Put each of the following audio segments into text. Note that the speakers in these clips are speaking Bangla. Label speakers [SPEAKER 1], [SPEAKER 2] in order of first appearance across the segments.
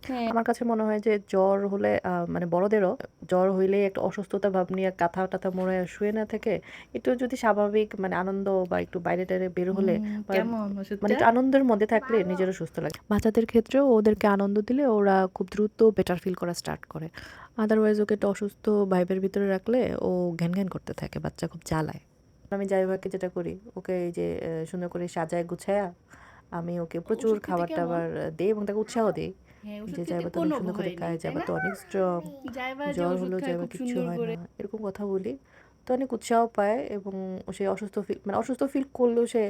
[SPEAKER 1] হ্যাঁ।
[SPEAKER 2] আমার কাছে মনে হয় যে জ্বর হলে মানে বড়দেরও জ্বর হইলেই একটা অসুস্থতা ভাব নিয়ে কাঁথা-টাথা মুড়ে শুয়ে না থেকে একটু যদি স্বাভাবিক মানে আনন্দ বা একটু বাইরে-টাইরে বের হলে বা
[SPEAKER 1] কেমন
[SPEAKER 2] মানে
[SPEAKER 1] ওষুধটা?
[SPEAKER 2] একটু আনন্দের মধ্যে থাকলে নিজেরও সুস্থ লাগে। বাচ্চাদের ক্ষেত্রেও ওদেরকে আনন্দ দিলে ওরা খুব দ্রুত বেটার ফিল করা স্টার্ট করে। আদারওয়াইজ ওকে একটা অসুস্থ ভাইবের ভিতরে রাখলে ও ঘ্যানঘ্যান করতে থাকে। বাচ্চা খুব জ্বালায়। আমি জাইভাকে যেটা করি, ওকে এই যে সুন্দর করে সাজায় গুছায়া আমি ওকে প্রচুর
[SPEAKER 1] ওষুধ খেতে কেমন?
[SPEAKER 2] খাবার-টাবার দেই এবং তাকে উৎসাহ দেই।
[SPEAKER 1] হ্যাঁ, ওষুধ
[SPEAKER 2] যে
[SPEAKER 1] খেতে
[SPEAKER 2] জাইবা তো
[SPEAKER 1] কোনো
[SPEAKER 2] অনেক সুন্দর করে
[SPEAKER 1] ভয় নেই,
[SPEAKER 2] খায়,
[SPEAKER 1] তাই
[SPEAKER 2] জাইবা
[SPEAKER 1] না?
[SPEAKER 2] তো অনেক স্ট্রং।
[SPEAKER 1] জাইবা যে
[SPEAKER 2] জ্বর
[SPEAKER 1] ওষুধ
[SPEAKER 2] হলেও
[SPEAKER 1] খায়
[SPEAKER 2] জাইবা
[SPEAKER 1] খুব
[SPEAKER 2] কিচ্ছু
[SPEAKER 1] সুন্দর
[SPEAKER 2] হয়
[SPEAKER 1] করে।
[SPEAKER 2] না। এরকম কথা বলি। তো অনেক উৎসাহ পায় এবং সে অসুস্থ ফিল করলেও সে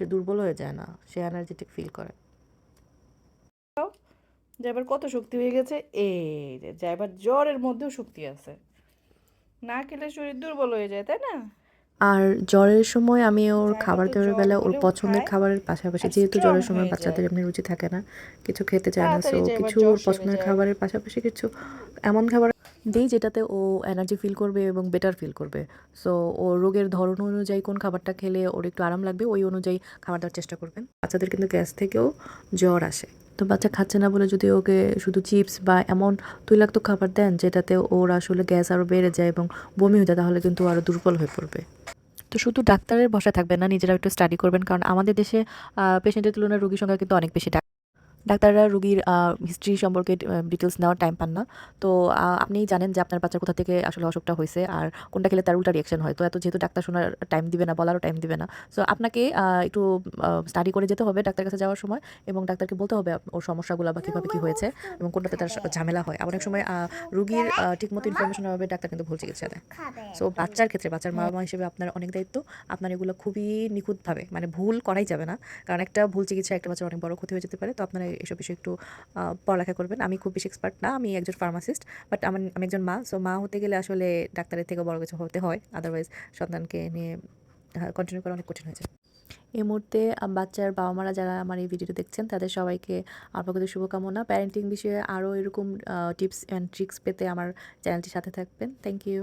[SPEAKER 2] দুর্বল হয়ে যায় না। সে এনার্জেটিক ফিল করে।
[SPEAKER 1] জাইবার কত শক্তি হয়ে গেছে? এই যে জাইবার জ্বরের মধ্যেও শক্তি আছে। না খেলে শরীর দুর্বল হয়ে যায়, তাই না?
[SPEAKER 2] আর জ্বরের সময় আমি ওর
[SPEAKER 1] জাইবা তো
[SPEAKER 2] খাবার-দাবারের
[SPEAKER 1] জ্বর
[SPEAKER 2] বেলায় ওর
[SPEAKER 1] হলেও
[SPEAKER 2] পছন্দের
[SPEAKER 1] খায়
[SPEAKER 2] খাবারের পাশাপাশি
[SPEAKER 1] আর
[SPEAKER 2] যেহেতু
[SPEAKER 1] স্ট্রং
[SPEAKER 2] জ্বরের সময়
[SPEAKER 1] হয়ে যায়।
[SPEAKER 2] বাচ্চাদের এমনি রুচি থাকে না, কিছু খেতে চায় না। সো
[SPEAKER 1] তাড়াতাড়ি জাইবার
[SPEAKER 2] কিছু
[SPEAKER 1] জ্বর
[SPEAKER 2] ওর
[SPEAKER 1] সেরে
[SPEAKER 2] পছন্দের
[SPEAKER 1] যায়।
[SPEAKER 2] খাবারের পাশাপাশি কিছু এমন খাবার দেই যেটাতে ও এনার্জি ফিল করবে এবং বেটার ফিল করবে। সো ও রোগের ধরন অনুযায়ী কোন খাবারটা খেলে ওর একটু আরাম লাগবে ওই অনুযায়ী খাবার দেওয়ার চেষ্টা করবেন। বাচ্চাদের কিন্তু গ্যাস থেকেও জ্বর আসে। তো বাচ্চা খাচ্ছে না বলে যদি ওকে শুধু চিপস বা এমন তৈলাক্ত খাবার দেন যেটাতে ওর আসলে গ্যাস আরও বেড়ে যায় এবং বমি হয়ে যায় তাহলে কিন্তু ও আরও দুর্বল হয়ে পড়বে। তো শুধু ডাক্তারের ভরসায় থাকবেন না, নিজেরাও একটু স্টাডি করবেন। কারণ আমাদের দেশে পেশেন্টের তুলনায় রোগীর সংখ্যা কিন্তু অনেক বেশি। ডাক্তাররা রোগীর হিস্ট্রি সম্পর্কে ডিটেইলস নেওয়ার টাইম পান না। তো আপনি জানেন যে আপনার বাচ্চার কোথা থেকে আসলে অসুখটা হইছে আর কোনটা খেলে তার উল্টা রিঅ্যাকশন হয়। তো যেহেতু ডাক্তার শোনার টাইম দিবে না, বলারও টাইম দিবে না। সো আপনাকে একটু স্টাডি করে যেতে হবে ডাক্তারের কাছে যাওয়ার সময় এবং ডাক্তারকে বলতে হবে ওর সমস্যাগুলা বা কিভাবে কি হয়েছে এবং কোনটাতে তার ঝামেলা হয়। অনেক সময় রোগীর ঠিকমতো ইনফরমেশন না হবে ডাক্তার কিন্তু ভুল চিকিৎসা দেয়। সো বাচ্চার ক্ষেত্রে বাচ্চার
[SPEAKER 1] হ্যাঁ।
[SPEAKER 2] মা-বাবা হিসেবে আপনার অনেক দায়িত্ব। আপনার এগুলো খুবই নিখুঁতভাবে মানে ভুল করাই যাবে না। কারণ একটা ভুল চিকিৎসায় একটা বাচ্চার অনেক বড় ক্ষতি হয়ে যেতে পারে। তো আপনারা এসব বিষয়ে একটু পড়ালেখা করবেন। আমি খুব বেশি এক্সপার্ট না। আমি একজন ফার্মাসিস্ট। বাট আমি একজন মা। সো মা হতে গেলে আসলে ডাক্তারের থেকেও বড় কিছু হতে হয়। আদারওয়াইজ সন্তানকে নিয়ে কন্টিনিউ করা অনেক কঠিন হয়ে যায়। এই মুহূর্তে বাচ্চার বাবা-মারা যারা আমার এই ভিডিওটি দেখছেন তাদের সবাইকে আমার পক্ষ থেকে শুভকামনা। প্যারেন্টিং বিষয়ে আরও এরকম টিপস অ্যান্ড ট্রিক্স পেতে আমার চ্যানেলটির সাথে থাকবেন। Thank you.